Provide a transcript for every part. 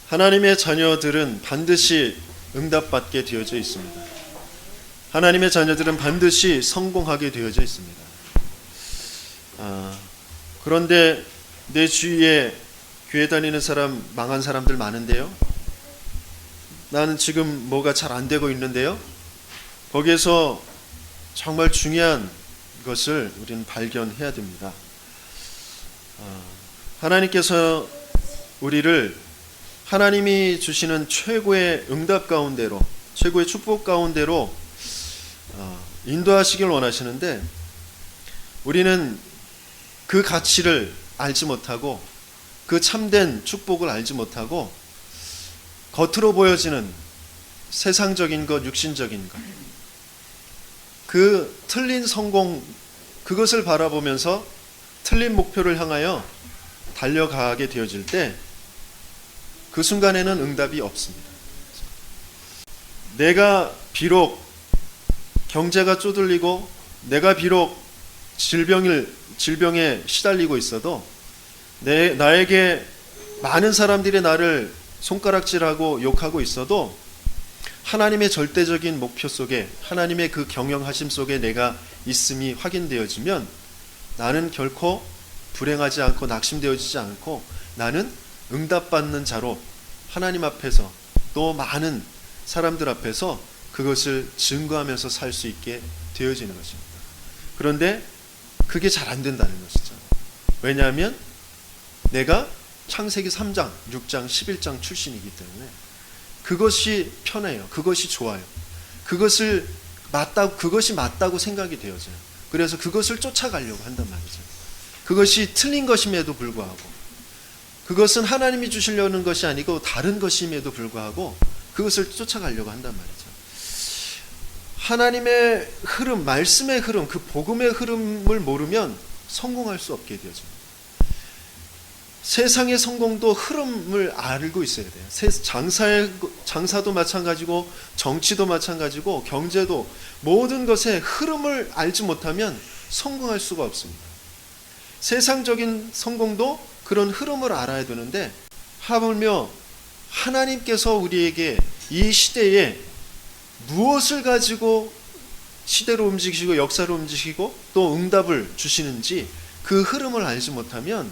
하나님의 자녀들은 반드시 응답받게 되어져 있습니다. 하나님의 자녀들은 반드시 성공하게 되어져 있습니다. 그런데 내 주위에 교회 다니는 사람, 망한 사람들 많은데요. 나는 지금 뭐가 잘 안 되고 있는데요. 거기에서 정말 중요한 것을 우리는 발견해야 됩니다. 하나님께서 우리를 하나님이 주시는 최고의 응답 가운데로, 최고의 축복 가운데로 인도하시길 원하시는데, 우리는 그 가치를 알지 못하고 그 참된 축복을 알지 못하고 겉으로 보여지는 세상적인 것, 육신적인 것, 그 틀린 성공, 그것을 바라보면서 틀린 목표를 향하여 달려가게 되어질 때 그 순간에는 응답이 없습니다. 내가 비록 경제가 쪼들리고 내가 비록 질병에 시달리고 있어도 나에게 많은 사람들이 나를 손가락질하고 욕하고 있어도 하나님의 절대적인 목표 속에, 하나님의 그 경영하심 속에 내가 있음이 확인되어지면 나는 결코 불행하지 않고 낙심되어지지 않고 나는 응답받는 자로 하나님 앞에서 또 많은 사람들 앞에서 그것을 증거하면서 살 수 있게 되어지는 것입니다. 그런데 그게 잘 안 된다는 것이죠. 왜냐하면 내가 창세기 3장, 6장, 11장 출신이기 때문에 그것이 편해요. 그것이 좋아요. 그것이 맞다고 생각이 되어져요. 그래서 그것을 쫓아가려고 한단 말이죠. 그것이 틀린 것임에도 불구하고, 그것은 하나님이 주시려는 것이 아니고 다른 것임에도 불구하고 그것을 쫓아가려고 한단 말이죠. 하나님의 흐름, 말씀의 흐름, 그 복음의 흐름을 모르면 성공할 수 없게 되어집니다. 세상의 성공도 흐름을 알고 있어야 돼요. 장사도 마찬가지고 정치도 마찬가지고 경제도, 모든 것의 흐름을 알지 못하면 성공할 수가 없습니다. 세상적인 성공도 그런 흐름을 알아야 되는데, 하물며 하나님께서 우리에게 이 시대에 무엇을 가지고 시대로 움직이시고 역사로 움직이고 또 응답을 주시는지 그 흐름을 알지 못하면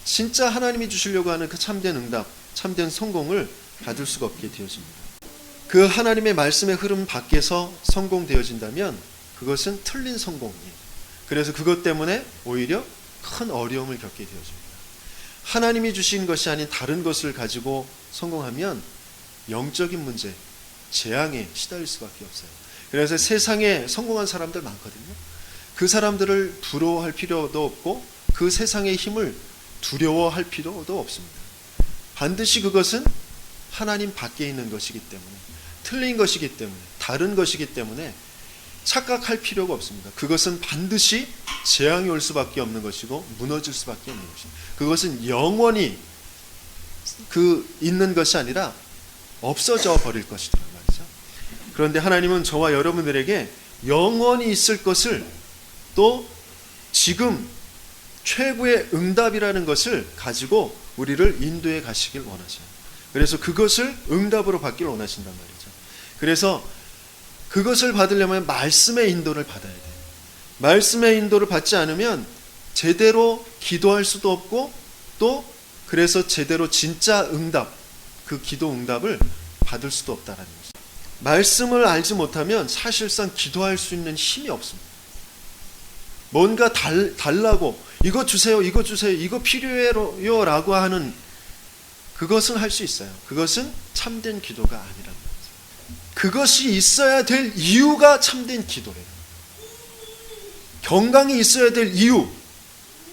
진짜 하나님이 주시려고 하는 그 참된 응답, 참된 성공을 받을 수가 없게 되어집니다. 그 하나님의 말씀의 흐름 밖에서 성공되어진다면 그것은 틀린 성공이에요. 그래서 그것 때문에 오히려 큰 어려움을 겪게 되어집니다. 하나님이 주신 것이 아닌 다른 것을 가지고 성공하면 영적인 문제, 재앙에 시달릴 수밖에 없어요. 그래서 세상에 성공한 사람들 많거든요. 그 사람들을 부러워할 필요도 없고 그 세상의 힘을 두려워할 필요도 없습니다. 반드시 그것은 하나님 밖에 있는 것이기 때문에, 틀린 것이기 때문에, 다른 것이기 때문에 착각할 필요가 없습니다. 그것은 반드시 재앙이 올 수밖에 없는 것이고 무너질 수밖에 없는 것입니다. 그것은 영원히 있는 것이 아니라 없어져 버릴 것이란 말이죠. 그런데 하나님은 저와 여러분들에게 영원히 있을 것을, 또 지금 최고의 응답이라는 것을 가지고 우리를 인도해 가시길 원하셔요. 그래서 그것을 응답으로 받길 원하신단 말이죠. 그래서 그것을 받으려면 말씀의 인도를 받아야 돼요. 말씀의 인도를 받지 않으면 제대로 기도할 수도 없고, 또 그래서 제대로 진짜 응답, 그 기도 응답을 받을 수도 없다라는 거죠. 말씀을 알지 못하면 사실상 기도할 수 있는 힘이 없습니다. 뭔가 달라고, 이거 주세요, 이거 주세요, 이거 필요해요 라고 하는 그것은 할 수 있어요. 그것은 참된 기도가 아니란 말이죠. 그것이 있어야 될 이유가 참된 기도예요. 건강이 있어야 될 이유,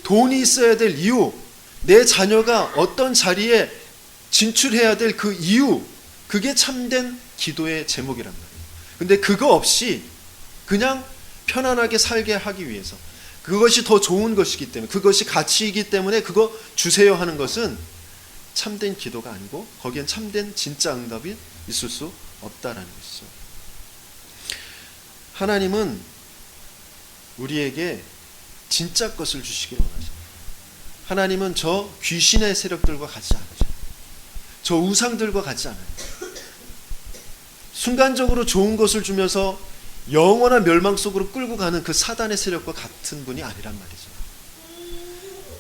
돈이 있어야 될 이유, 내 자녀가 어떤 자리에 진출해야 될 그 이유, 그게 참된 기도의 제목이란 말이에요. 근데 그거 없이 그냥 편안하게 살게 하기 위해서, 그것이 더 좋은 것이기 때문에, 그것이 가치이기 때문에 그거 주세요 하는 것은 참된 기도가 아니고 거기엔 참된 진짜 응답이 있을 수 없다라는 것이죠. 하나님은 우리에게 진짜 것을 주시길 원하십니다. 하나님은 저 귀신의 세력들과 같이 않으셔요. 저 우상들과 같지 않아요. 순간적으로 좋은 것을 주면서 영원한 멸망 속으로 끌고 가는 그 사단의 세력과 같은 분이 아니란 말이죠.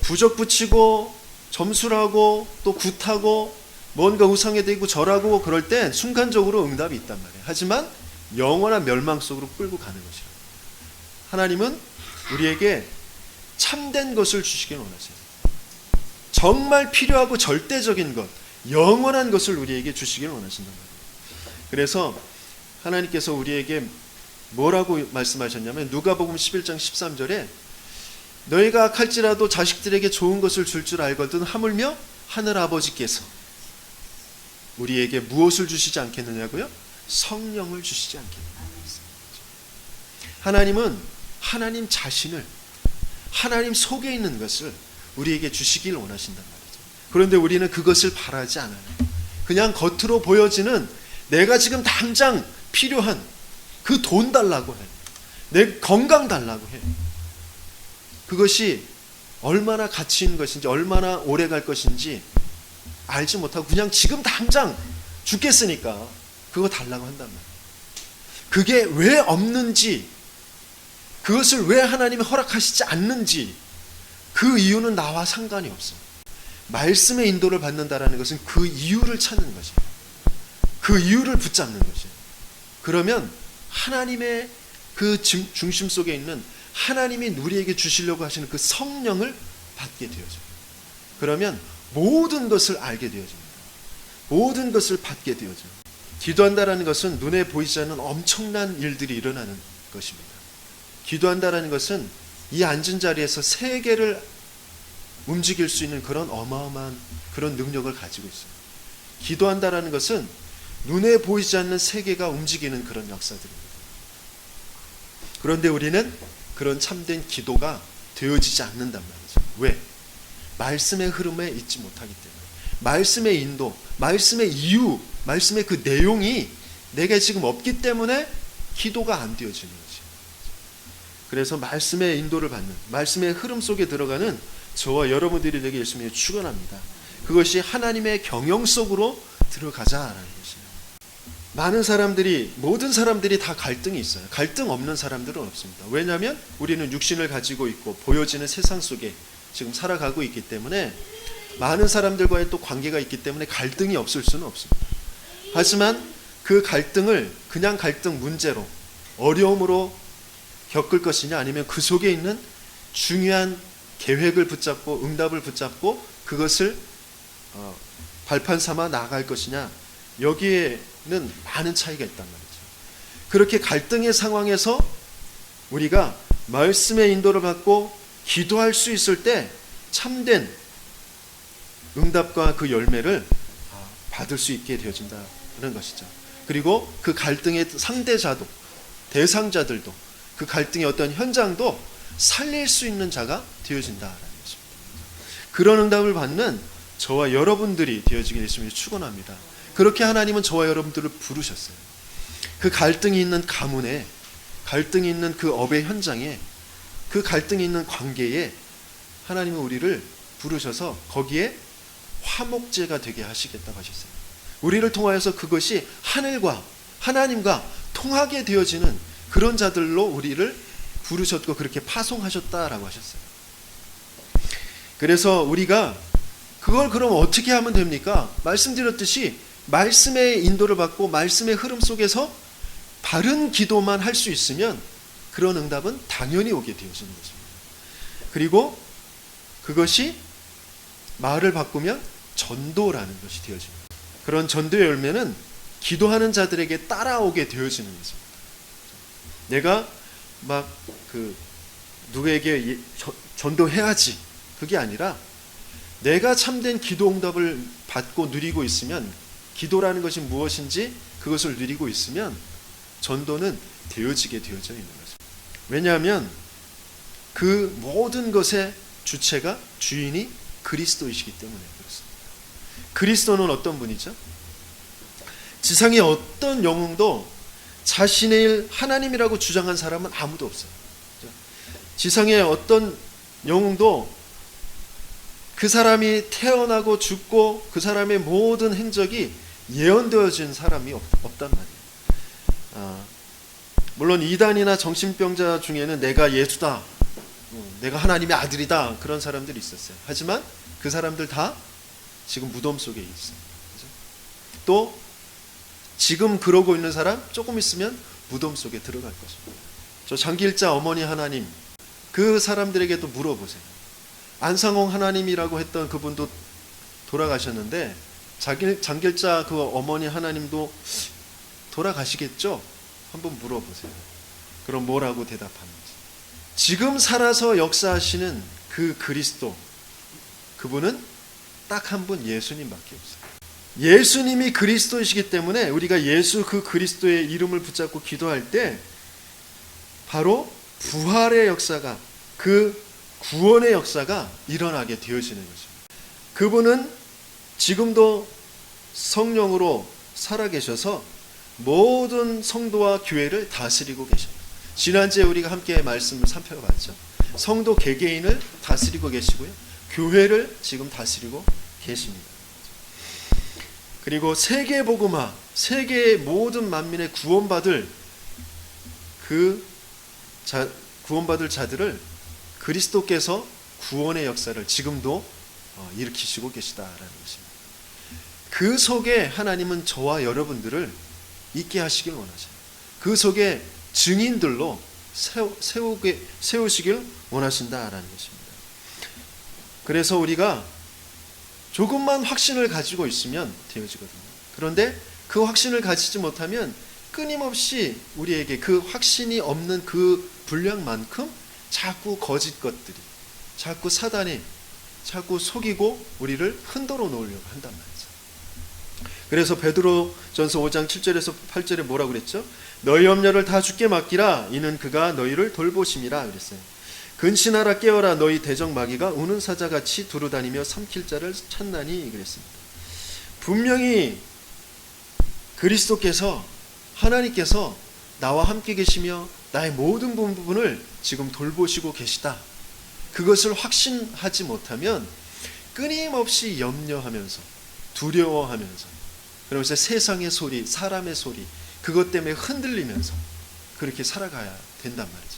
부적 붙이고 점수라고 또 굿하고 뭔가 우상에 대고 절하고 그럴 땐 순간적으로 응답이 있단 말이에요. 하지만 영원한 멸망 속으로 끌고 가는 것이라. 하나님은 우리에게 참된 것을 주시길 원하세요. 정말 필요하고 절대적인 것, 영원한 것을 우리에게 주시길 원하신단 말이에요. 그래서 하나님께서 우리에게 뭐라고 말씀하셨냐면 누가복음 11장 13절에 너희가 악할지라도 자식들에게 좋은 것을 줄 줄 알거든 하물며 하늘 아버지께서 우리에게 무엇을 주시지 않겠느냐고요? 성령을 주시지 않겠느냐. 하나님은 하나님 자신을, 하나님 속에 있는 것을 우리에게 주시길 원하신단 말이죠. 그런데 우리는 그것을 바라지 않아요. 그냥 겉으로 보여지는 내가 지금 당장 필요한 그 돈 달라고 해. 내 건강 달라고 해. 그것이 얼마나 가치 있는 것인지, 얼마나 오래 갈 것인지 알지 못하고 그냥 지금 당장 죽겠으니까 그거 달라고 한단 말이에요. 그게 왜 없는지, 그것을 왜 하나님이 허락하시지 않는지 그 이유는 나와 상관이 없어요. 말씀의 인도를 받는다라는 것은 그 이유를 찾는 것이에요. 그 이유를 붙잡는 것이에요. 그러면 하나님의 그 중심 속에 있는 하나님이 우리에게 주시려고 하시는 그 성령을 받게 되어져요. 그러면 모든 것을 알게 되어집니다. 모든 것을 받게 되어져요. 기도한다라는 것은 눈에 보이지 않는 엄청난 일들이 일어나는 것입니다. 기도한다라는 것은 이 앉은 자리에서 세계를 움직일 수 있는 그런 어마어마한 그런 능력을 가지고 있어요. 기도한다라는 것은 눈에 보이지 않는 세계가 움직이는 그런 역사들입니다. 그런데 우리는 그런 참된 기도가 되어지지 않는단 말이죠. 왜? 말씀의 흐름에 있지 못하기 때문에. 말씀의 인도, 말씀의 이유, 말씀의 그 내용이 내게 지금 없기 때문에 기도가 안 되어지는 거죠. 그래서 말씀의 인도를 받는, 말씀의 흐름 속에 들어가는 저와 여러분들이 되게 열심히 축원합니다. 그것이 하나님의 경영 속으로 들어가자라는 것이에요. 많은 사람들이, 모든 사람들이 다 갈등이 있어요. 갈등 없는 사람들은 없습니다. 왜냐하면 우리는 육신을 가지고 있고 보여지는 세상 속에 지금 살아가고 있기 때문에 많은 사람들과의 또 관계가 있기 때문에 갈등이 없을 수는 없습니다. 하지만 그 갈등을 그냥 갈등 문제로, 어려움으로 겪을 것이냐, 아니면 그 속에 있는 중요한 계획을 붙잡고 응답을 붙잡고 그것을 발판 삼아 나아갈 것이냐, 여기에는 많은 차이가 있단 말이죠. 그렇게 갈등의 상황에서 우리가 말씀의 인도를 받고 기도할 수 있을 때 참된 응답과 그 열매를 받을 수 있게 되어진다는 것이죠. 그리고 그 갈등의 상대자도, 대상자들도, 그 갈등의 어떤 현장도 살릴 수 있는 자가 되어진다는 것입니다. 그런 응답을 받는 저와 여러분들이 되어지게 됐으면 축원합니다. 그렇게 하나님은 저와 여러분들을 부르셨어요. 그 갈등이 있는 가문에, 갈등이 있는 그 업의 현장에, 그 갈등이 있는 관계에 하나님은 우리를 부르셔서 거기에 화목제가 되게 하시겠다고 하셨어요. 우리를 통하여서 그것이 하늘과 하나님과 통하게 되어지는 그런 자들로 우리를 부르셨고 그렇게 파송하셨다라고 하셨어요. 그래서 우리가 그걸 그럼 어떻게 하면 됩니까? 말씀드렸듯이 말씀의 인도를 받고 말씀의 흐름 속에서 바른 기도만 할 수 있으면 그런 응답은 당연히 오게 되어지는 것입니다. 그리고 그것이 말을 바꾸면 전도라는 것이 되어집니다. 그런 전도의 열매는 기도하는 자들에게 따라오게 되어지는 것입니다. 내가 막 누구에게 전도해야지, 그게 아니라 내가 참된 기도 응답을 받고 누리고 있으면, 기도라는 것이 무엇인지 그것을 누리고 있으면 전도는 되어지게 되어져 있는 거죠. 왜냐하면 그 모든 것의 주체가, 주인이 그리스도이시기 때문에 그렇습니다. 그리스도는 어떤 분이죠? 지상의 어떤 영웅도 자신의 일 하나님이라고 주장한 사람은 아무도 없어요. 지상의 어떤 영웅도 그 사람이 태어나고 죽고 그 사람의 모든 행적이 예언되어진 사람이 없단 말이에요. 물론 이단이나 정신병자 중에는 내가 예수다, 내가 하나님의 아들이다, 그런 사람들이 있었어요. 하지만 그 사람들 다 지금 무덤 속에 있어요. 그죠? 또 지금 그러고 있는 사람 조금 있으면 무덤 속에 들어갈 것입니다. 저 장길자 어머니 하나님, 그 사람들에게도 물어보세요. 안상홍 하나님이라고 했던 그분도 돌아가셨는데 장길자 그 어머니 하나님도 돌아가시겠죠? 한번 물어보세요. 그럼 뭐라고 대답하는지. 지금 살아서 역사하시는 그 그리스도, 그분은 딱 한 분, 예수님밖에 없어요. 예수님이 그리스도이시기 때문에 우리가 예수 그 그리스도의 이름을 붙잡고 기도할 때 바로 부활의 역사가, 그 구원의 역사가 일어나게 되어지는 것입니다. 그분은 지금도 성령으로 살아계셔서 모든 성도와 교회를 다스리고 계십니다. 지난주에 우리가 함께 말씀을 살펴봤죠. 성도 개개인을 다스리고 계시고요, 교회를 지금 다스리고 계십니다. 그리고 세계 복음화, 세계의 모든 만민의 구원받을 구원받을 자들을 그리스도께서 구원의 역사를 지금도 일으키시고 계시다라는 것입니다. 그 속에 하나님은 저와 여러분들을 있게 하시길 원하셔요. 그 속에 증인들로 세우시길 원하신다라는 것입니다. 그래서 우리가 조금만 확신을 가지고 있으면 되어지거든요. 그런데 그 확신을 가지지 못하면 끊임없이 우리에게 그 확신이 없는 그 분량만큼 자꾸 거짓 것들이, 자꾸 사단이 자꾸 속이고 우리를 흔들어 놓으려고 한단 말이죠. 그래서 베드로전서 5장 7절에서 8절에 뭐라고 그랬죠? 너희 염려를 다 주께 맡기라, 이는 그가 너희를 돌보심이라 그랬어요. 근신하라, 깨어라, 너희 대적 마귀가 우는 사자같이 두루다니며 삼킬 자를 찾나니 그랬습니다. 분명히 그리스도께서, 하나님께서 나와 함께 계시며 나의 모든 부분을 지금 돌보시고 계시다, 그것을 확신하지 못하면 끊임없이 염려하면서 두려워하면서, 그러면서 세상의 소리, 사람의 소리, 그것 때문에 흔들리면서 그렇게 살아가야 된단 말이죠.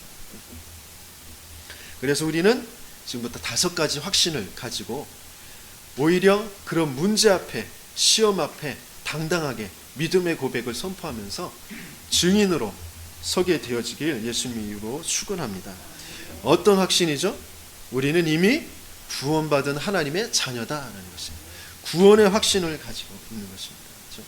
그래서 우리는 지금부터 5가지 확신을 가지고 오히려 그런 문제 앞에, 시험 앞에 당당하게 믿음의 고백을 선포하면서 증인으로 서게 되어지길 예수님 이름으로 축원합니다. 어떤 확신이죠? 우리는 이미 구원받은 하나님의 자녀다라는 것입니다. 구원의 확신을 가지고 있는 것입니다. 그렇죠?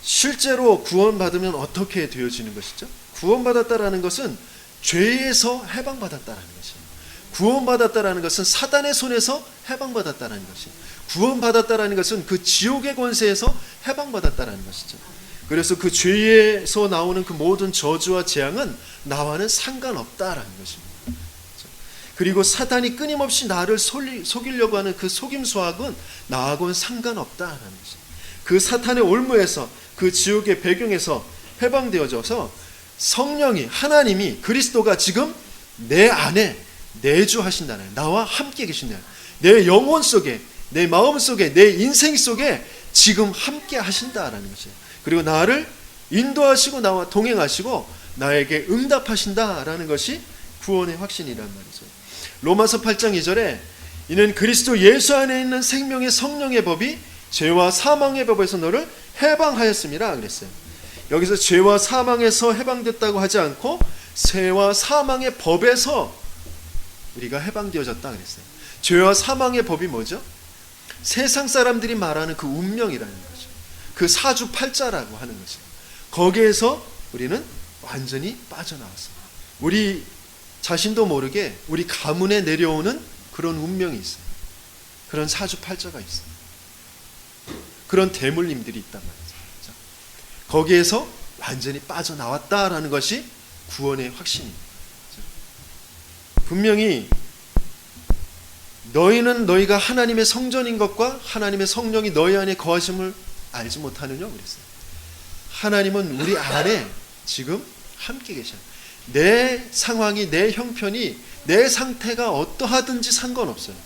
실제로 구원받으면 어떻게 되어지는 것이죠? 구원받았다라는 것은 죄에서 해방받았다라는 것입니다. 구원받았다라는 것은 사단의 손에서 해방받았다라는 것입니다. 구원받았다라는 것은 그 지옥의 권세에서 해방받았다라는 것이죠. 그래서 그 죄에서 나오는 그 모든 저주와 재앙은 나와는 상관없다라는 것입니다. 그리고 사단이 끊임없이 나를 속이려고 하는 그 속임수학은 나하고는 상관없다라는 것입니다. 그 사탄의 올무에서, 그 지옥의 배경에서 해방되어져서 성령이, 하나님이, 그리스도가 지금 내 안에 내주하신다는, 나와 함께 계신다는, 내 영혼 속에, 내 마음 속에, 내 인생 속에 지금 함께 하신다라는 것이에요. 그리고 나를 인도하시고 나와 동행하시고 나에게 응답하신다라는 것이 구원의 확신이란 말이죠. 로마서 8장 2절에 이는 그리스도 예수 안에 있는 생명의 성령의 법이 죄와 사망의 법에서 너를 해방하였음이라 그랬어요. 여기서 죄와 사망에서 해방됐다고 하지 않고 죄와 사망의 법에서 우리가 해방되어졌다 그랬어요. 죄와 사망의 법이 뭐죠? 세상 사람들이 말하는 그 운명이라는 거죠. 그 사주팔자라고 하는 거죠. 거기에서 우리는 완전히 빠져나왔습니다. 우리 자신도 모르게 우리 가문에 내려오는 그런 운명이 있어요. 그런 사주팔자가 있어요. 그런 대물림들이 있단 말이죠. 거기에서 완전히 빠져나왔다라는 것이 구원의 확신입니다. 분명히 너희는 너희가 하나님의 성전인 것과 하나님의 성령이 너희 안에 거하심을 알지 못하느냐 그랬어요. 하나님은 우리 안에 지금 함께 계셔요. 내 상황이, 내 형편이, 내 상태가 어떠하든지 상관없어요.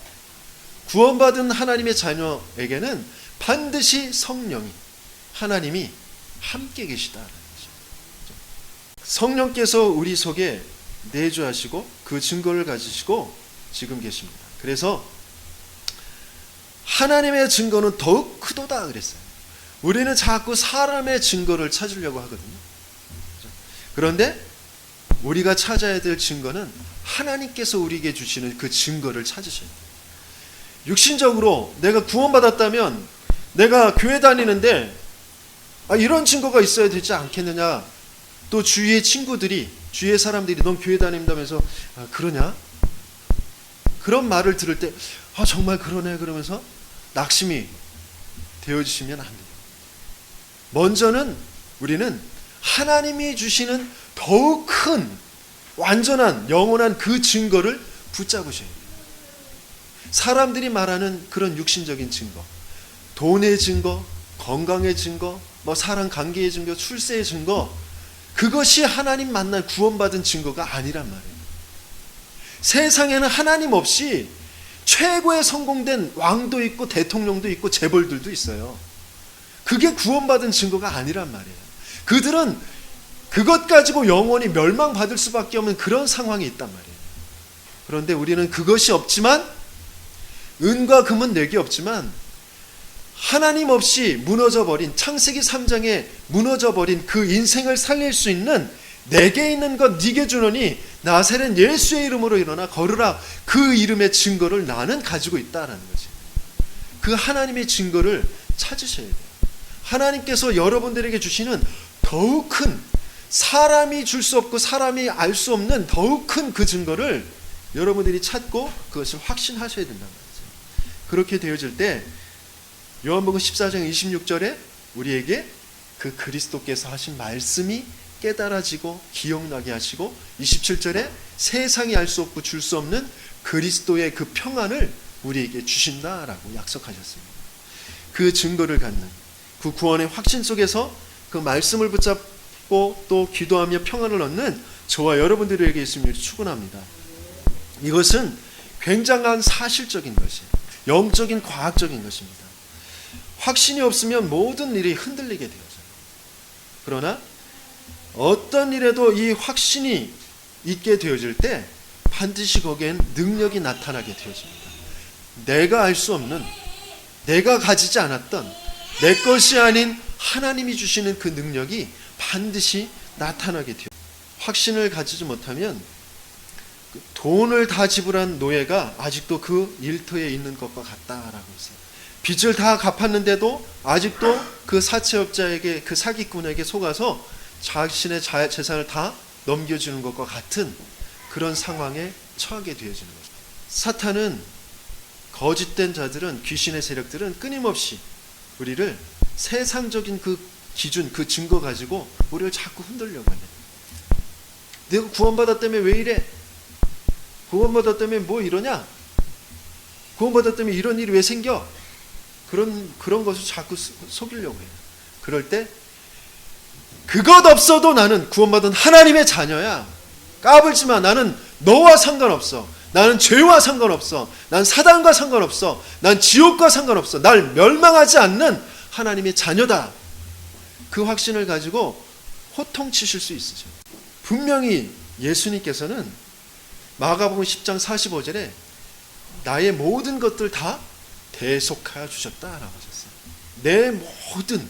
구원받은 하나님의 자녀에게는 반드시 성령이, 하나님이 함께 계시다는 거죠. 성령께서 우리 속에 내주하시고 그 증거를 가지시고 지금 계십니다. 그래서 하나님의 증거는 더욱 크도다 그랬어요. 우리는 자꾸 사람의 증거를 찾으려고 하거든요. 그런데 우리가 찾아야 될 증거는 하나님께서 우리에게 주시는 그 증거를 찾으셔야 돼요. 육신적으로 내가 구원받았다면 내가 교회 다니는데 이런 증거가 있어야 되지 않겠느냐. 또 주위의 친구들이, 주위의 사람들이 넌 교회 다닌다면서 그러냐? 그런 말을 들을 때 정말 그러네 그러면서 낙심이 되어지시면 안 돼요. 먼저는 우리는 하나님이 주시는 더욱 큰 완전한 영원한 그 증거를 붙잡으셔야 돼요. 사람들이 말하는 그런 육신적인 증거, 돈의 증거, 건강의 증거, 사랑 관계의 증거, 출세의 증거, 그것이 하나님 만난 구원받은 증거가 아니란 말이에요. 세상에는 하나님 없이 최고의 성공된 왕도 있고 대통령도 있고 재벌들도 있어요. 그게 구원받은 증거가 아니란 말이에요. 그들은 그것 가지고 영원히 멸망받을 수밖에 없는 그런 상황이 있단 말이에요. 그런데 우리는 그것이 없지만, 은과 금은 내게 없지만 하나님 없이 무너져버린, 창세기 3장에 무너져버린 그 인생을 살릴 수 있는 내게 있는 것 네게 주노니 나사렛 예수의 이름으로 일어나 걸으라. 그 이름의 증거를 나는 가지고 있다라는 거지. 그 하나님의 증거를 찾으셔야 돼요. 하나님께서 여러분들에게 주시는 더욱 큰, 사람이 줄 수 없고 사람이 알 수 없는 더욱 큰 그 증거를 여러분들이 찾고 그것을 확신하셔야 된단 말이죠. 그렇게 되어질 때 요한복음 14장 26절에 우리에게 그 그리스도께서 하신 말씀이 깨달아지고 기억나게 하시고, 27절에 세상이 알 수 없고 줄 수 없는 그리스도의 그 평안을 우리에게 주신다라고 약속하셨습니다. 그 증거를 갖는 그 구원의 확신 속에서 그 말씀을 붙잡고 또 기도하며 평안을 얻는 저와 여러분들에게 있음을 축원합니다. 이것은 굉장한 사실적인 것이에요. 영적인 과학적인 것입니다. 확신이 없으면 모든 일이 흔들리게 되어져요. 그러나 어떤 일에도 이 확신이 있게 되어질 때 반드시 거기엔 능력이 나타나게 되어집니다. 내가 알 수 없는, 내가 가지지 않았던, 내 것이 아닌 하나님이 주시는 그 능력이 반드시 나타나게 돼요. 확신을 가지지 못하면 돈을 다 지불한 노예가 아직도 그 일터에 있는 것과 같다라고 했어요. 빚을 다 갚았는데도 아직도 그 사채업자에게, 그 사기꾼에게 속아서 자신의 재산을 다 넘겨주는 것과 같은 그런 상황에 처하게 되어지는 거죠. 사탄은, 거짓된 자들은, 귀신의 세력들은 끊임없이 우리를 세상적인 그 기준, 그 증거 가지고 우리를 자꾸 흔들려고 해요. 내가 구원받았다며 왜 이래? 구원받았다며 뭐 이러냐? 구원받았다며 이런 일이 왜 생겨? 그런 것을 자꾸 속이려고 해요. 그럴 때 그것 없어도 나는 구원받은 하나님의 자녀야. 까불지 마. 나는 너와 상관없어. 나는 죄와 상관없어. 난 사단과 상관없어. 난 지옥과 상관없어. 날 멸망하지 않는 하나님의 자녀다. 그 확신을 가지고 호통치실 수 있으죠. 분명히 예수님께서는 마가복음 10장 45절에 나의 모든 것들 다 대속하여 주셨다라고 하셨어요. 내 모든,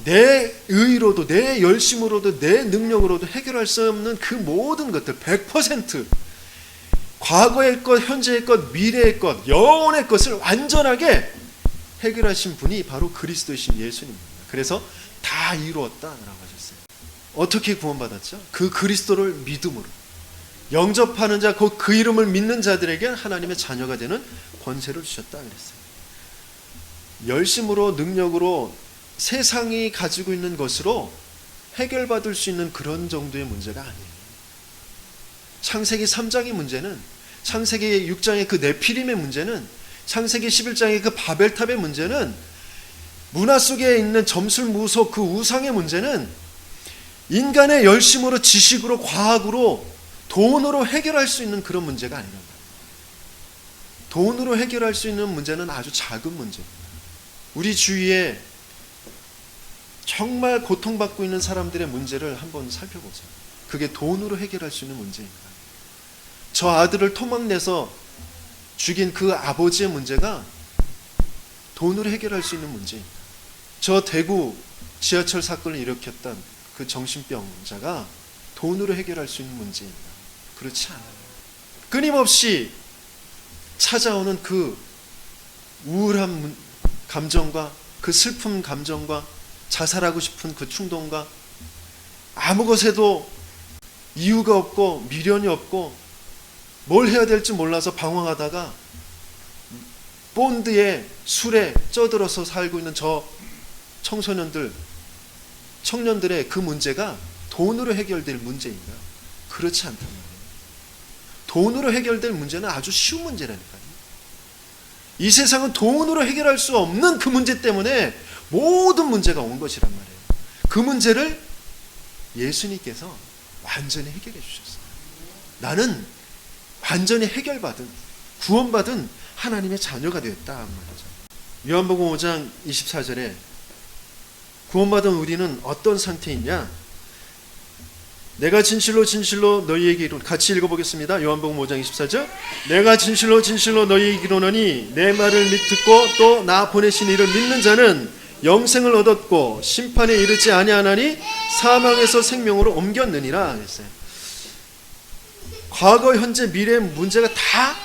내 의로도, 내 열심으로도, 내 능력으로도 해결할 수 없는 그 모든 것들 100%, 과거의 것, 현재의 것, 미래의 것, 영원의 것을 완전하게 해결하신 분이 바로 그리스도이신 예수님입니다. 그래서 다 이루었다라고 하셨어요. 어떻게 구원받았죠? 그 그리스도를 믿음으로. 영접하는 자, 그 이름을 믿는 자들에게 하나님의 자녀가 되는 권세를 주셨다 그랬어요. 열심으로, 능력으로 세상이 가지고 있는 것으로 해결받을 수 있는 그런 정도의 문제가 아니에요. 창세기 3장의 문제는, 창세기 6장의 그 네피림의 문제는, 창세기 11장의 그 바벨탑의 문제는, 문화 속에 있는 점술무속 그 우상의 문제는 인간의 열심으로, 지식으로, 과학으로, 돈으로 해결할 수 있는 그런 문제가 아니란 말이에요. 돈으로 해결할 수 있는 문제는 아주 작은 문제입니다. 우리 주위에 정말 고통받고 있는 사람들의 문제를 한번 살펴보세요. 그게 돈으로 해결할 수 있는 문제입니다. 저 아들을 토막내서 죽인 그 아버지의 문제가 돈으로 해결할 수 있는 문제입니다. 저 대구 지하철 사건을 일으켰던 그 정신병자가 돈으로 해결할 수 있는 문제입니다. 그렇지 않아요. 끊임없이 찾아오는 그 우울한 감정과 그 슬픈 감정과 자살하고 싶은 그 충동과 아무 것에도 이유가 없고 미련이 없고 뭘 해야 될지 몰라서 방황하다가 본드에 술에 쪄들어서 살고 있는 저 청년들의 그 문제가 돈으로 해결될 문제인가요? 그렇지 않단 말이에요. 돈으로 해결될 문제는 아주 쉬운 문제라니까요. 이 세상은 돈으로 해결할 수 없는 그 문제 때문에 모든 문제가 온 것이란 말이에요. 그 문제를 예수님께서 완전히 해결해 주셨어요. 나는 완전히 해결받은, 구원받은 하나님의 자녀가 되었다 말이죠. 요한복음 5장 24절에 구원받은 우리는 어떤 상태이냐? 내가 진실로 진실로 너희에게 이르노니, 같이 읽어보겠습니다. 요한복음 5장 24절. 내가 진실로 진실로 너희에게 이르노니 내 말을 듣고 또 나 보내신 이를 믿는 자는 영생을 얻었고 심판에 이르지 아니하나니 사망에서 생명으로 옮겼느니라 했어요. 과거, 현재, 미래의 문제가 다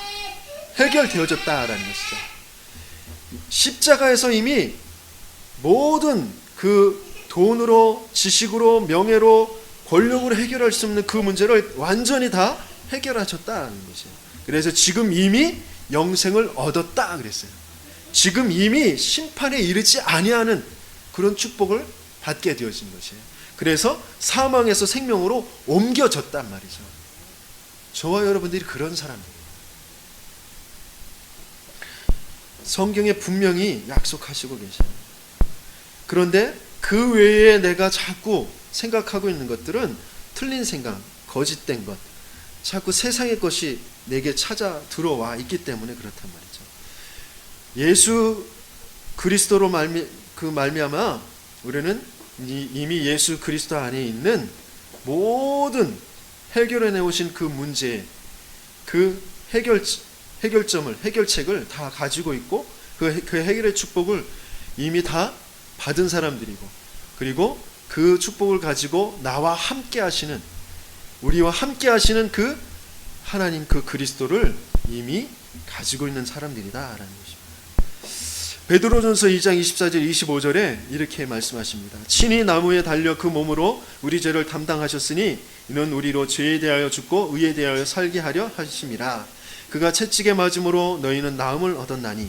해결되어졌다라는 것이죠. 십자가에서 이미 모든 그 돈으로, 지식으로, 명예로, 권력으로 해결할 수 없는 그 문제를 완전히 다 해결하셨다는 것이에요. 그래서 지금 이미 영생을 얻었다 그랬어요. 지금 이미 심판에 이르지 아니하는 그런 축복을 받게 되어진 것이에요. 그래서 사망에서 생명으로 옮겨졌단 말이죠. 저와 여러분들이 그런 사람들이에요. 성경에 분명히 약속하시고 계셔요. 그런데 그 외에 내가 자꾸 생각하고 있는 것들은 틀린 생각, 거짓된 것, 자꾸 세상의 것이 내게 찾아 들어와 있기 때문에 그렇단 말이죠. 예수 그리스도로 말미암아 우리는 이미 예수 그리스도 안에 있는 모든 해결해 내오신 그 문제, 그 해결책을 다 가지고 있고 그 해결의 축복을 이미 다 받은 사람들이고, 그리고 그 축복을 가지고 나와 함께 하시는, 우리와 함께 하시는 그 하나님 그 그리스도를 이미 가지고 있는 사람들이다라는 것입니다. 베드로전서 2장 24절 25절에 이렇게 말씀하십니다. 친히 나무에 달려 그 몸으로 우리 죄를 담당하셨으니 이는 우리로 죄에 대하여 죽고 의에 대하여 살게 하려 하심이라. 그가 채찍에 맞음으로 너희는 나음을 얻었나니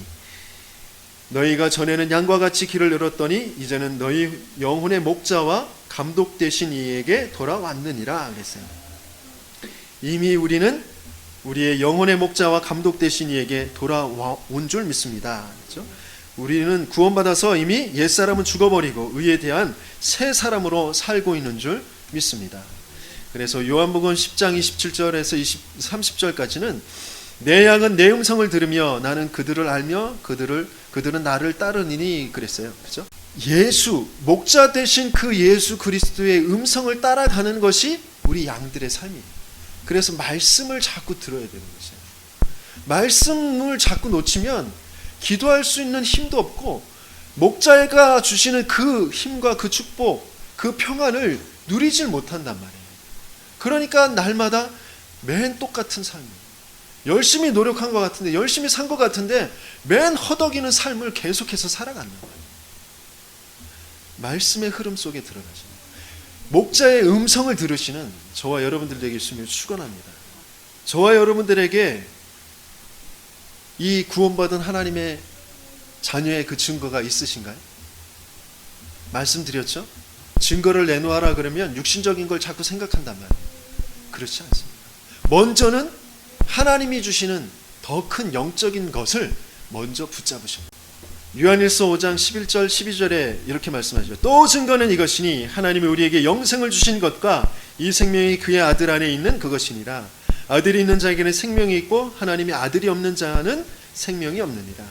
너희가 전에는 양과 같이 길을 잃었더니 이제는 너희 영혼의 목자와 감독 되신 이에게 돌아왔느니라 그랬어요. 이미 우리는 우리의 영혼의 목자와 감독 되신 이에게 돌아온 줄 믿습니다. 그렇죠? 우리는 구원받아서 이미 옛사람은 죽어버리고 의에 대한 새 사람으로 살고 있는 줄 믿습니다. 그래서 요한복음 10장 27절에서 30절까지는 내 양은 내 음성을 들으며 나는 그들을 알며 그들은 나를 따르니니 그랬어요. 그렇죠? 예수, 목자 되신 그 예수 그리스도의 음성을 따라가는 것이 우리 양들의 삶이에요. 그래서 말씀을 자꾸 들어야 되는 것이에요. 말씀을 자꾸 놓치면 기도할 수 있는 힘도 없고 목자가 주시는 그 힘과 그 축복, 그 평안을 누리질 못한단 말이에요. 그러니까 날마다 맨 똑같은 삶이에요. 열심히 노력한 것 같은데, 열심히 산 것 같은데 맨 허덕이는 삶을 계속해서 살아간단 말이에요. 말씀의 흐름 속에 들어가시는, 목자의 음성을 들으시는 저와 여러분들 되게 있으면 축원합니다. 저와 여러분들에게 이 구원받은 하나님의 자녀의 그 증거가 있으신가요? 말씀드렸죠? 증거를 내놓아라 그러면 육신적인 걸 자꾸 생각한단 말이에요. 그렇지 않습니다. 먼저는 하나님이 주시는 더 큰 영적인 것을 먼저 붙잡으십니다. 요한일서 5장 11절 12절에 이렇게 말씀하죠. 또 증거는 이것이니 하나님이 우리에게 영생을 주신 것과 이 생명이 그의 아들 안에 있는 그것이니라. 아들이 있는 자에게는 생명이 있고 하나님이 아들이 없는 자는 생명이 없느니라.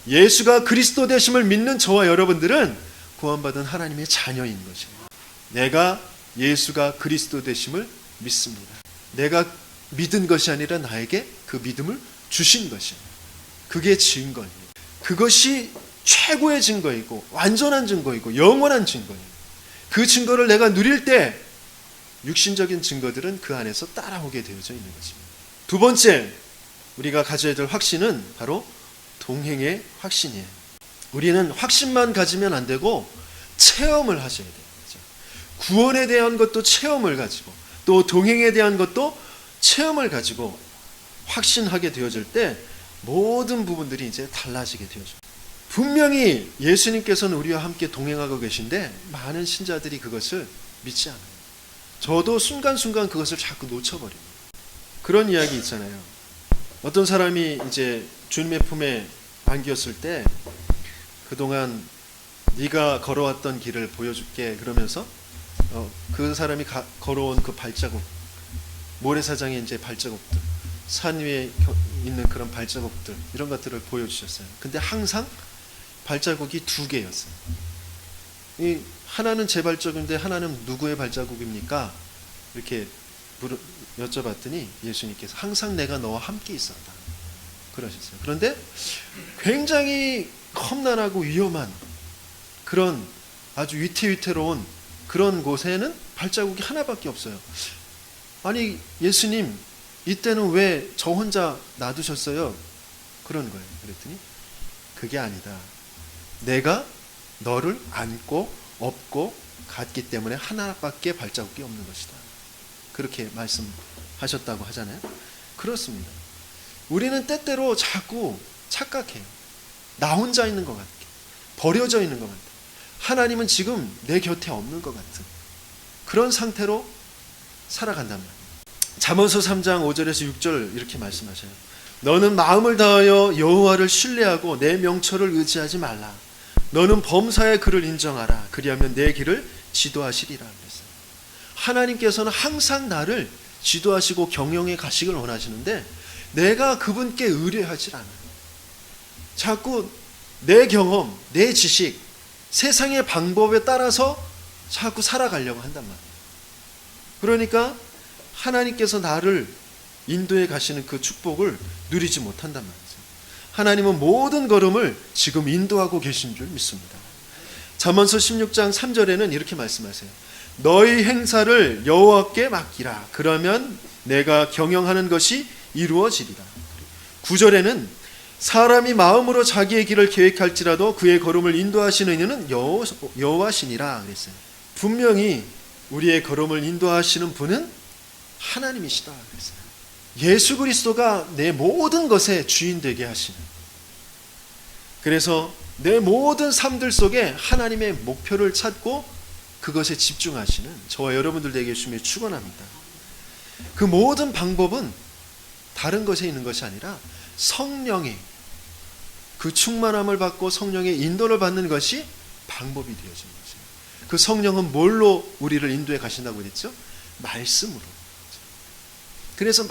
예수가 그리스도 되심을 믿는 저와 여러분들은 구원받은 하나님의 자녀인 것입니다. 내가 예수가 그리스도 되심을 믿습니다. 내가 믿은 것이 아니라 나에게 그 믿음을 주신 것입니다. 그게 증거입니다. 그것이 최고의 증거이고 완전한 증거이고 영원한 증거예요. 그 증거를 내가 누릴 때 육신적인 증거들은 그 안에서 따라오게 되어져 있는 것입니다. 두 번째 우리가 가져야 될 확신은 바로 동행의 확신이에요. 우리는 확신만 가지면 안 되고 체험을 하셔야 돼요. 구원에 대한 것도 체험을 가지고 또 동행에 대한 것도 체험을 가지고 확신하게 되어질 때 모든 부분들이 이제 달라지게 되어져요. 분명히 예수님께서는 우리와 함께 동행하고 계신데 많은 신자들이 그것을 믿지 않아요. 저도 순간순간 그것을 자꾸 놓쳐버립니다. 그런 이야기 있잖아요. 어떤 사람이 이제 주님의 품에 안겼을 때 그동안 네가 걸어왔던 길을 보여줄게 그러면서 그 사람이 걸어온 그 발자국, 모래사장의 이제 발자국들, 산 위에 있는 그런 발자국들 이런 것들을 보여주셨어요. 근데 항상 발자국이 두 개였어요. 이 하나는 제 발자국인데 하나는 누구의 발자국입니까? 이렇게 여쭤봤더니 예수님께서 항상 내가 너와 함께 있었다 그러셨어요. 그런데 굉장히 험난하고 위험한 그런 아주 위태위태로운 그런 곳에는 발자국이 하나밖에 없어요. 아니 예수님 이때는 왜 저 혼자 놔두셨어요? 그런 거예요. 그랬더니 그게 아니다. 내가 너를 안고 업고 갔기 때문에 하나밖에 발자국이 없는 것이다. 그렇게 말씀하셨다고 하잖아요. 그렇습니다. 우리는 때때로 자꾸 착각해요. 나 혼자 있는 것 같게, 버려져 있는 것 같아. 하나님은 지금 내 곁에 없는 것 같은 그런 상태로 살아간단 말이에요. 잠언서 3장 5절에서 6절 이렇게 말씀하셔요. 너는 마음을 다하여 여호와를 신뢰하고 내 명철을 의지하지 말라. 너는 범사의 그를 인정하라. 그리하면 내 길을 지도하시리라 그랬어요. 하나님께서는 항상 나를 지도하시고 경영해 가시길 원하시는데 내가 그분께 의뢰하지 않아요. 자꾸 내 경험, 내 지식, 세상의 방법에 따라서 자꾸 살아가려고 한단 말이에요. 그러니까 하나님께서 나를 인도해 가시는 그 축복을 누리지 못한단 말이죠. 하나님은 모든 걸음을 지금 인도하고 계신 줄 믿습니다. 잠언서 16장 3절에는 이렇게 말씀하세요. 너희 행사를 여호와께 맡기라. 그러면 내가 경영하는 것이 이루어지리라. 9절에는 사람이 마음으로 자기의 길을 계획할지라도 그의 걸음을 인도하시는 이는 여호와시니라 그랬어요. 분명히 우리의 걸음을 인도하시는 분은 하나님이시다 그랬어요. 예수 그리스도가 내 모든 것의 주인 되게 하시는, 그래서 내 모든 삶들 속에 하나님의 목표를 찾고 그것에 집중하시는 저와 여러분들 되게 주님의 축원합니다. 그 모든 방법은 다른 것에 있는 것이 아니라 성령의 그 충만함을 받고 성령의 인도를 받는 것이 방법이 되어지는 것이에요. 그 성령은 뭘로 우리를 인도해 가신다고 그랬죠? 말씀으로. 그래서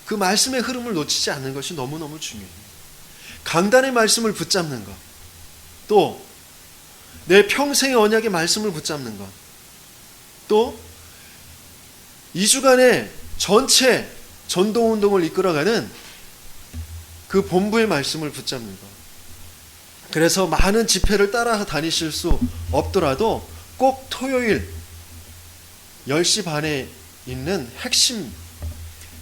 그 말씀의 흐름을 놓치지 않는 것이 너무너무 중요해요. 강단의 말씀을 붙잡는 것, 또 내 평생의 언약의 말씀을 붙잡는 것, 또 2주간의 전체 전도운동을 이끌어가는 그 본부의 말씀을 붙잡는 것. 그래서 많은 집회를 따라 다니실 수 없더라도 꼭 토요일 10시 반에 있는 핵심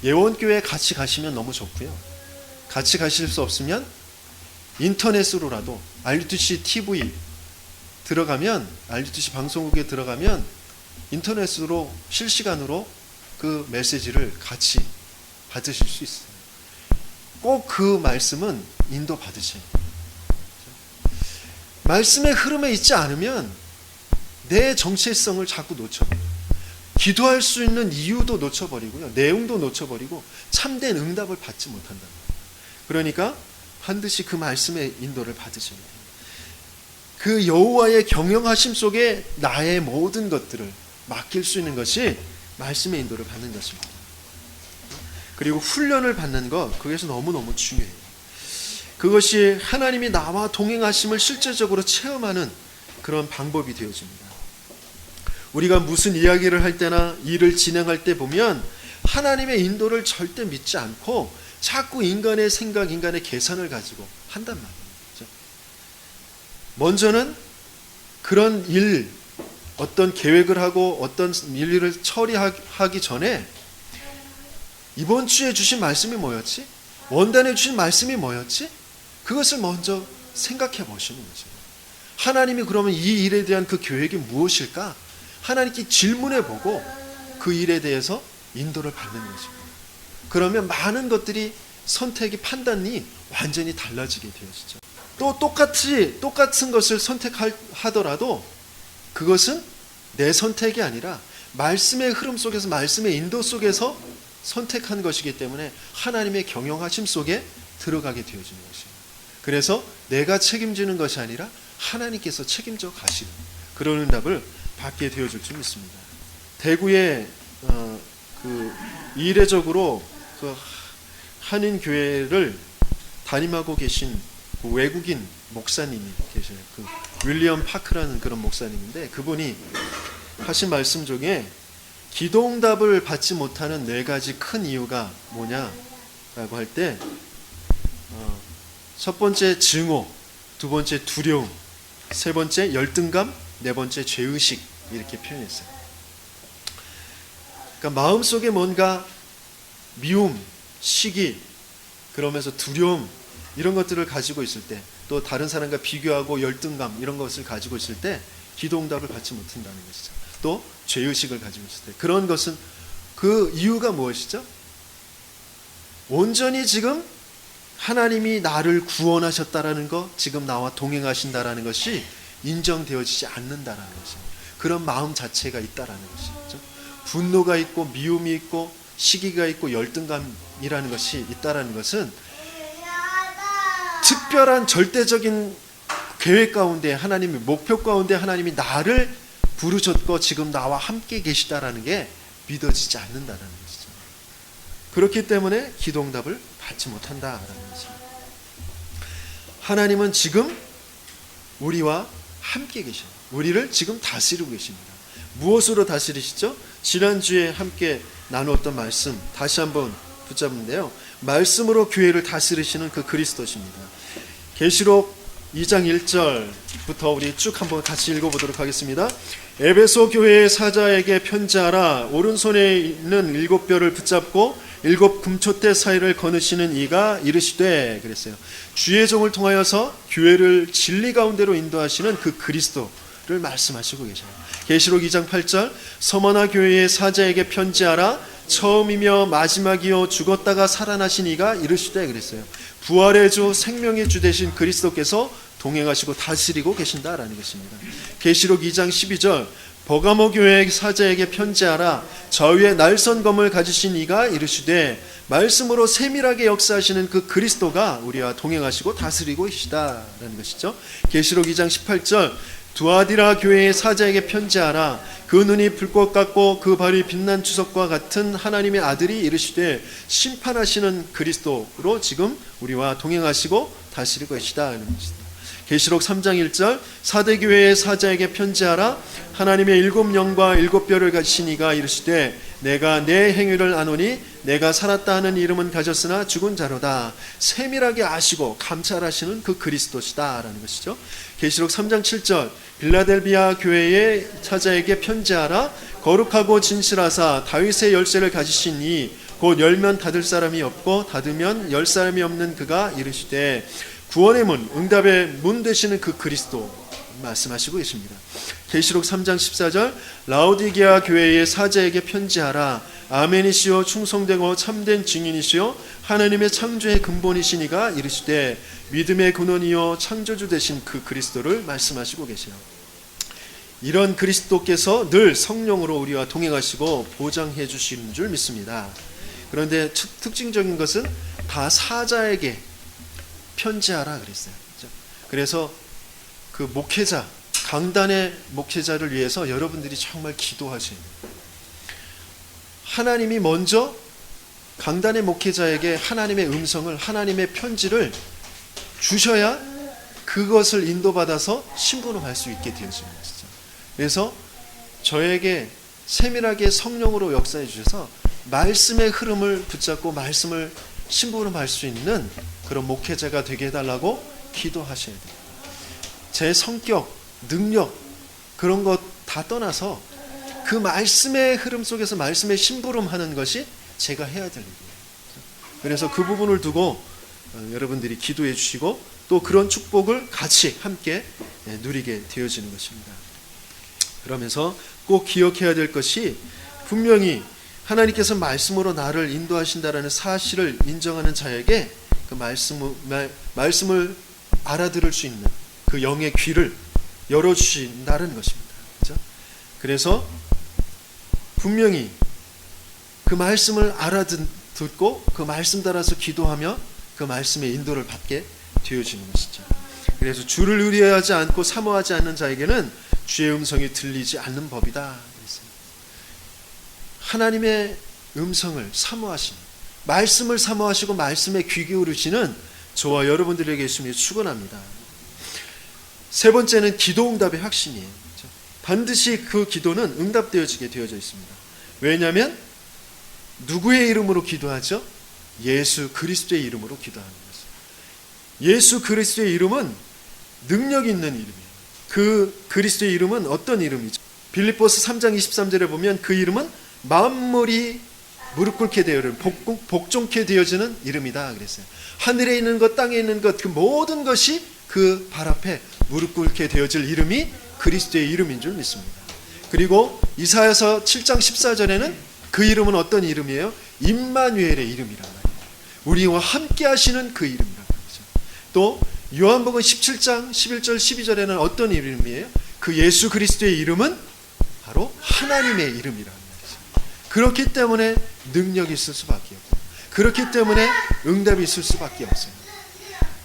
예원교회에 같이 가시면 너무 좋고요. 같이 가실 수 없으면 인터넷으로라도 RUTC TV 들어가면, RUTC 방송국에 들어가면 인터넷으로 실시간으로 그 메시지를 같이 받으실 수 있어요. 꼭 그 말씀은 인도 받으셔야 돼요. 말씀의 흐름에 있지 않으면 내 정체성을 자꾸 놓쳐버려요. 기도할 수 있는 이유도 놓쳐버리고요. 내용도 놓쳐버리고 참된 응답을 받지 못한다. 그러니까 반드시 그 말씀의 인도를 받으셔야 돼요. 그 여호와의 경영하심 속에 나의 모든 것들을 맡길 수 있는 것이 말씀의 인도를 받는 것입니다. 그리고 훈련을 받는 것, 그것이 너무너무 중요해요. 그것이 하나님이 나와 동행하심을 실제적으로 체험하는 그런 방법이 되어집니다. 우리가 무슨 이야기를 할 때나 일을 진행할 때 보면 하나님의 인도를 절대 믿지 않고 자꾸 인간의 생각, 인간의 계산을 가지고 한단 말이죠. 먼저는 그런 일, 어떤 계획을 하고 어떤 일을 처리하기 전에 이번 주에 주신 말씀이 뭐였지? 원단에 주신 말씀이 뭐였지? 그것을 먼저 생각해 보시는 거죠. 하나님이 그러면 이 일에 대한 그 계획이 무엇일까? 하나님께 질문해 보고 그 일에 대해서 인도를 받는 것입니다. 그러면 많은 것들이 선택이 판단이 완전히 달라지게 되어지죠. 또 똑같은 것을 선택하더라도 그것은 내 선택이 아니라 말씀의 흐름 속에서, 말씀의 인도 속에서 선택한 것이기 때문에 하나님의 경영하심 속에 들어가게 되어지는 것입니다. 그래서 내가 책임지는 것이 아니라 하나님께서 책임져 가시는 그런 응답을 받게 되어질 줄 믿습니다. 대구에 이례적으로 그 한인 교회를 담임하고 계신 그 외국인 목사님이 계셔요. 그 윌리엄 파크라는 그런 목사님인데, 그분이 하신 말씀 중에 기도응답을 받지 못하는 4가지 큰 이유가 뭐냐라고 할 때, 첫 번째 증오, 두 번째 두려움, 세 번째 열등감, 네 번째 죄의식, 이렇게 표현했어요. 그러니까 마음속에 뭔가 미움, 시기, 그러면서 두려움, 이런 것들을 가지고 있을 때, 또 다른 사람과 비교하고 열등감, 이런 것을 가지고 있을 때 기도응답을 받지 못한다는 것이죠. 또 죄의식을 가지고 있을 때, 그런 것은 그 이유가 무엇이죠? 온전히 지금 하나님이 나를 구원하셨다라는 것, 지금 나와 동행하신다라는 것이 인정되어지지 않는다라는 것이죠. 그런 마음 자체가 있다라는 것이죠. 분노가 있고 미움이 있고 시기가 있고 열등감이라는 것이 있다라는 것은 특별한 절대적인 계획 가운데, 하나님의 목표 가운데 하나님이 나를 부르셨고 지금 나와 함께 계시다라는 게 믿어지지 않는다라는 것이죠. 그렇기 때문에 기도응답을 받지 못한다라는 것입니다. 하나님은 지금 우리와 함께 계십니다. 우리를 지금 다스리고 계십니다. 무엇으로 다스리시죠? 지난주에 함께 나누었던 말씀 다시 한번 붙잡는데요, 말씀으로 교회를 다스리시는 그 그리스도십니다. 계시록 2장 1절부터 우리 쭉 한번 같이 읽어보도록 하겠습니다. 에베소 교회의 사자에게 편지하라. 오른손에 있는 7뼈를 붙잡고 7 금초대 사이를 거느시는 이가 이르시되, 그랬어요. 주의 종을 통하여서 교회를 진리 가운데로 인도하시는 그 그리스도를 말씀하시고 계셔요. 계시록 2장 8절, 서머나 교회의 사자에게 편지하라. 처음이며 마지막이요 죽었다가 살아나신 이가 이르시되, 그랬어요. 부활의 주, 생명의 주 되신 그리스도께서 동행하시고 다스리고 계신다라는 것입니다. 계시록 2장 12절, 버가모 교회의 사자에게 편지하라. 저 위에 날선검을 가지신 이가 이르시되, 말씀으로 세밀하게 역사하시는 그 그리스도가 우리와 동행하시고 다스리고 계시다라는 것이죠. 계시록 2장 18절, 두아디라 교회의 사자에게 편지하라. 그 눈이 불꽃 같고 그 발이 빛난 주석과 같은 하나님의 아들이 이르시되, 심판하시는 그리스도로 지금 우리와 동행하시고 다스리고 계시다는 것입니다. 계시록 3장 1절, 사대 교회의 사자에게 편지하라. 하나님의 7 영과 7 뼈를 가지신 이가 이르시되, 내가 내 행위를 아노니 내가 살았다 하는 이름은 가졌으나 죽은 자로다. 세밀하게 아시고 감찰하시는 그 그리스도시다 라는 것이죠. 계시록 3장 7절, 빌라델비아 교회의 사자에게 편지하라. 거룩하고 진실하사 다윗의 열쇠를 가지신 이, 곧 열면 닫을 사람이 없고 닫으면 열 사람이 없는 그가 이르시되, 구원의 문, 응답의 문 되시는 그 그리스도 말씀하시고 계십니다. 계시록 3장 14절, 라오디게아 교회의 사자에게 편지하라. 아멘이시오 충성되고 참된 증인이시오 하나님의 창조의 근본이시니가 이르시되, 믿음의 근원이요 창조주 되신 그 그리스도를 말씀하시고 계세요. 이런 그리스도께서 늘 성령으로 우리와 동행하시고 보장해 주시는 줄 믿습니다. 그런데 특징적인 것은 다 사자에게 편지하라 그랬어요. 그래서 그 목회자, 강단의 목회자를 위해서 여러분들이 정말 기도하셔야 돼요. 하나님이 먼저 강단의 목회자에게 하나님의 음성을, 하나님의 편지를 주셔야 그것을 인도받아서 심부름할 수 있게 되어지는 것이죠. 그래서 저에게 세밀하게 성령으로 역사해 주셔서 말씀의 흐름을 붙잡고 말씀을 심부름할 수 있는 그런 목회자가 되게 해달라고 기도하셔야 돼요. 제 성격, 능력 그런 것 다 떠나서 그 말씀의 흐름 속에서 말씀의 심부름하는 것이 제가 해야 될 일이에요. 그래서 그 부분을 두고 여러분들이 기도해 주시고 또 그런 축복을 같이 함께 누리게 되어지는 것입니다. 그러면서 꼭 기억해야 될 것이 분명히 하나님께서 말씀으로 나를 인도하신다라는 사실을 인정하는 자에게 그 말씀을 알아들을 수 있는 그 영의 귀를 열어주신다는 것입니다. 그렇죠? 그래서 분명히 그 말씀을 알아듣고 그 말씀 따라서 기도하며 그 말씀의 인도를 받게 되어지는 것이죠. 그래서 주를 의뢰하지 않고 사모하지 않는 자에게는 주의 음성이 들리지 않는 법이다. 하나님의 음성을 사모하시는, 말씀을 사모하시고 말씀에 귀 기울이시는 저와 여러분들에게 있음을 축원합니다. 세 번째는 기도 응답의 확신이에요. 반드시 그 기도는 응답되어지게 되어져 있습니다. 왜냐하면 누구의 이름으로 기도하죠? 예수 그리스도의 이름으로 기도하는 것이죠. 예수 그리스도의 이름은 능력 있는 이름이에요. 그 그리스도의 이름은 어떤 이름이죠? 빌립보서 3장 23절에 보면 그 이름은 만물이 무릎 꿇게 되어 복종케 되어지는 이름이다 그랬어요. 하늘에 있는 것, 땅에 있는 것, 그 모든 것이 그 발 앞에 무릎 꿇게 되어질 이름이 그리스도의 이름인 줄 믿습니다. 그리고 이사야서 7장 14절에는 그 이름은 어떤 이름이에요? 임마누엘의 이름이란 말이에요. 우리와 함께 하시는 그 이름이란 말이죠. 또 요한복음 17장 11절 12절에는 어떤 이름이에요? 그 예수 그리스도의 이름은 바로 하나님의 이름이란 말이죠. 그렇기 때문에 능력이 있을 수밖에 없고, 그렇기 때문에 응답이 있을 수밖에 없어요.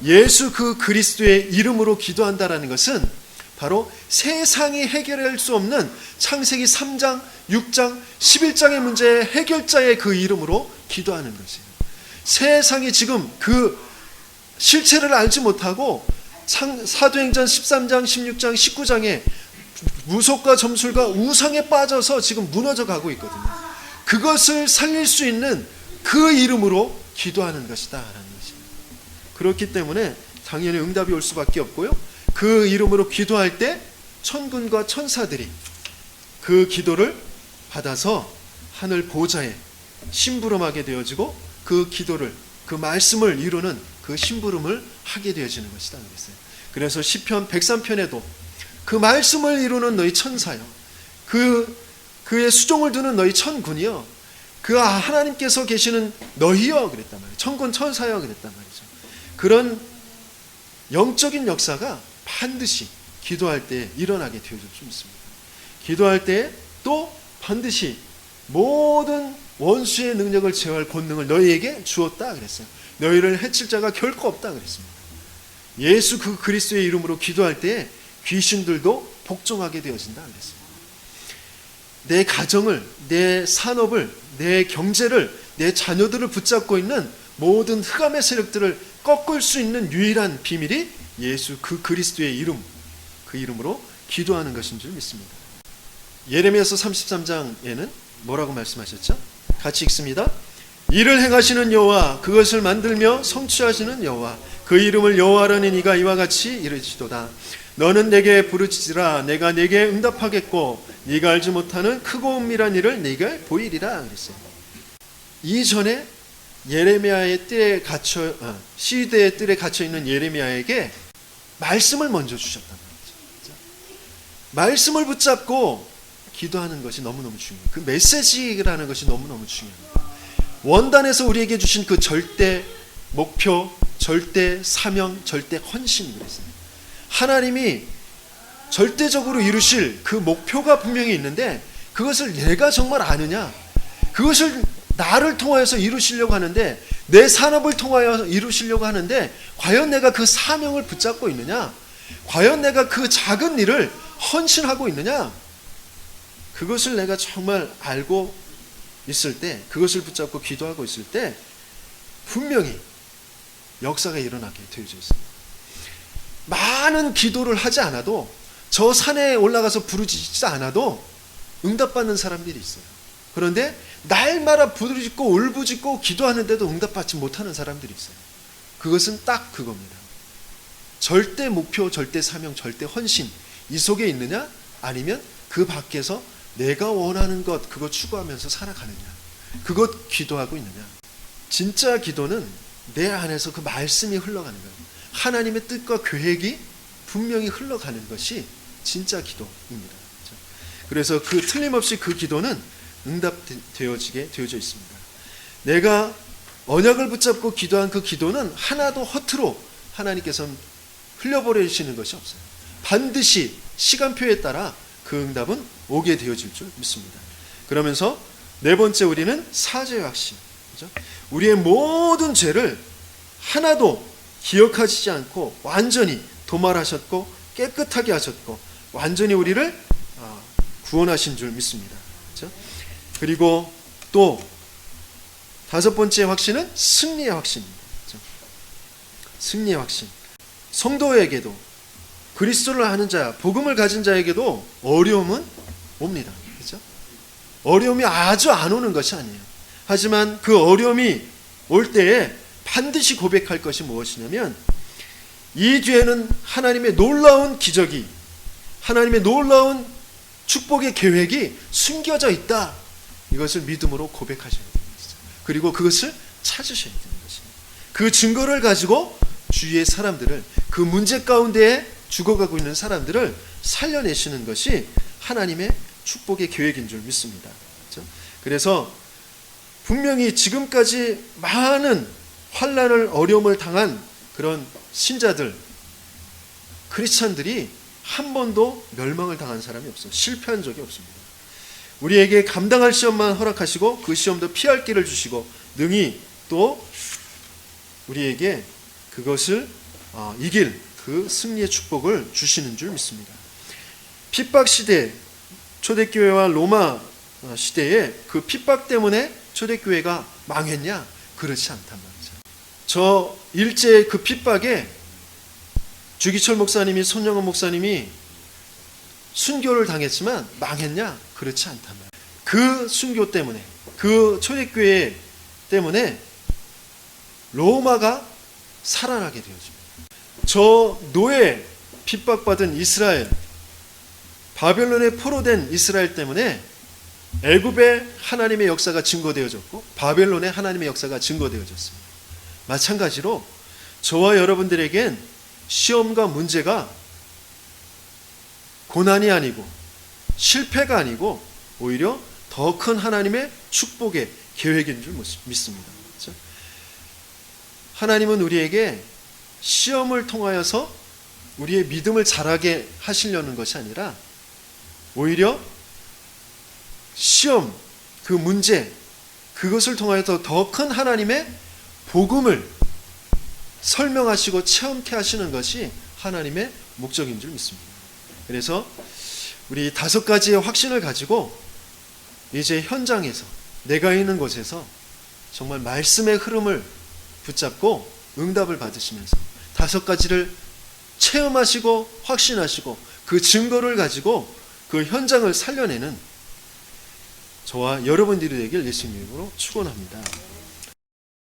예수 그 그리스도의 이름으로 기도한다는 것은 바로 세상이 해결할 수 없는 창세기 3장, 6장, 11장의 문제의 해결자의 그 이름으로 기도하는 것이에요. 세상이 지금 그 실체를 알지 못하고 사도행전 13장, 16장, 19장에 무속과 점술과 우상에 빠져서 지금 무너져 가고 있거든요. 그것을 살릴 수 있는 그 이름으로 기도하는 것이다 라는 것입니다. 그렇기 때문에 당연히 응답이 올 수밖에 없고요. 그 이름으로 기도할 때 천군과 천사들이 그 기도를 받아서 하늘 보좌에 심부름하게 되어지고 그 기도를, 그 말씀을 이루는 그 심부름을 하게 되어지는 것이다 그랬어요. 그래서 시편 103편에도 그 말씀을 이루는 너희 천사요, 그의 수종을 두는 너희 천군이요, 그 하나님께서 계시는 너희요 그랬단 말이에요. 천군 천사요 그랬단 말이죠. 그런 영적인 역사가 반드시 기도할 때 일어나게 되어질 수 있습니다. 기도할 때 또 반드시 모든 원수의 능력을 제어할 권능을 너희에게 주었다 그랬어요. 너희를 해칠 자가 결코 없다 그랬습니다. 예수 그 그리스도의 이름으로 기도할 때 귀신들도 복종하게 되어진다 그랬습니다. 내 가정을, 내 산업을, 내 경제를, 내 자녀들을 붙잡고 있는 모든 흑암의 세력들을 꺾을 수 있는 유일한 비밀이 예수 그 그리스도의 이름, 그 이름으로 기도하는 것인 줄 믿습니다. 예레미야서 33장에는 뭐라고 말씀하셨죠? 같이 읽습니다. 이를 행하시는 여호와, 그것을 만들며 성취하시는 여호와, 그 이름을 여호와라는 이가 이와 같이 이르시도다. 너는 내게 부르짖으라, 내가 내게 응답하겠고 네가 알지 못하는 크고 은밀한 일을 네게 보이리라 그랬어요. 이전에 예레미야의 뜰에 시대의 뜰에 갇혀 있는 예레미야에게 말씀을 먼저 주셨단 말이죠. 말씀을 붙잡고 기도하는 것이 너무너무 중요해요. 그 메시지라는 것이 너무너무 중요합니다. 원단에서 우리에게 주신 그 절대 목표, 절대 사명, 절대 헌신 그랬어요. 하나님이 절대적으로 이루실 그 목표가 분명히 있는데 그것을 내가 정말 아느냐, 그것을 나를 통하여서 이루시려고 하는데, 내 산업을 통하여 이루시려고 하는데 과연 내가 그 사명을 붙잡고 있느냐, 과연 내가 그 작은 일을 헌신하고 있느냐, 그것을 내가 정말 알고 있을 때, 그것을 붙잡고 기도하고 있을 때 분명히 역사가 일어나게 되어져 있습니다. 많은 기도를 하지 않아도, 저 산에 올라가서 부르짖지 않아도 응답받는 사람들이 있어요. 그런데 날마다 부르짖고 울부짖고 기도하는데도 응답받지 못하는 사람들이 있어요. 그것은 딱 그겁니다. 절대 목표, 절대 사명, 절대 헌신, 이 속에 있느냐, 아니면 그 밖에서 내가 원하는 것, 그거 추구하면서 살아가느냐, 그것 기도하고 있느냐. 진짜 기도는 내 안에서 그 말씀이 흘러가는 거예요. 하나님의 뜻과 계획이 분명히 흘러가는 것이 진짜 기도입니다. 그래서 그 틀림없이 그 기도는 응답되어지게 되어져 있습니다. 내가 언약을 붙잡고 기도한 그 기도는 하나도 허투루 하나님께서는 흘려버리시는 것이 없어요. 반드시 시간표에 따라 그 응답은 오게 되어질 줄 믿습니다. 그러면서 네 번째, 우리는 사죄의 확신. 그렇죠? 우리의 모든 죄를 하나도 기억하시지 않고 완전히 도말하셨고 깨끗하게 하셨고 완전히 우리를 구원하신 줄 믿습니다. 그렇죠? 그리고 또 다섯 번째 확신은 승리의 확신입니다. 그렇죠? 승리의 확신. 성도에게도, 그리스도를 아는 자, 복음을 가진 자에게도 어려움은 옵니다. 그렇죠? 어려움이 아주 안 오는 것이 아니에요. 하지만 그 어려움이 올 때에 반드시 고백할 것이 무엇이냐면, 이 뒤에는 하나님의 놀라운 기적이, 하나님의 놀라운 축복의 계획이 숨겨져 있다. 이것을 믿음으로 고백하셔야 됩니다. 그리고 그것을 찾으셔야 되는 것입니다. 그 증거를 가지고 주위의 사람들을, 그 문제 가운데에 죽어가고 있는 사람들을 살려내시는 것이 하나님의 축복의 계획인 줄 믿습니다. 그렇죠? 그래서 분명히 지금까지 많은 환난을, 어려움을 당한 그런 신자들, 크리스찬들이 한 번도 멸망을 당한 사람이 없어요. 실패한 적이 없습니다. 우리에게 감당할 시험만 허락하시고 그 시험도 피할 길을 주시고 능히 또 우리에게 그것을 이길 그 승리의 축복을 주시는 줄 믿습니다. 핍박 시대, 초대교회와 로마 시대에 그 핍박 때문에 초대교회가 망했냐? 그렇지 않단 말이죠. 저 일제의 그 핍박에 주기철 목사님이, 손영원 목사님이 순교를 당했지만 망했냐? 그렇지 않단 말이에요. 그 순교 때문에, 그 초대교회 때문에 로마가 살아나게 되어집니다. 저 노예 핍박받은 이스라엘, 바벨론에 포로된 이스라엘 때문에 애굽의 하나님의 역사가 증거되어졌고 바벨론의 하나님의 역사가 증거되어졌습니다. 마찬가지로 저와 여러분들에겐 시험과 문제가 고난이 아니고 실패가 아니고 오히려 더 큰 하나님의 축복의 계획인 줄 믿습니다. 그렇죠? 하나님은 우리에게 시험을 통하여서 우리의 믿음을 자라게 하시려는 것이 아니라 오히려 시험, 그 문제, 그것을 통하여서 더 큰 하나님의 복음을 설명하시고 체험케 하시는 것이 하나님의 목적인 줄 믿습니다. 그래서 우리 다섯 가지의 확신을 가지고 이제 현장에서, 내가 있는 곳에서 정말 말씀의 흐름을 붙잡고 응답을 받으시면서 다섯 가지를 체험하시고 확신하시고 그 증거를 가지고 그 현장을 살려내는 저와 여러분들이 되길 예수님 이름으로 축원합니다.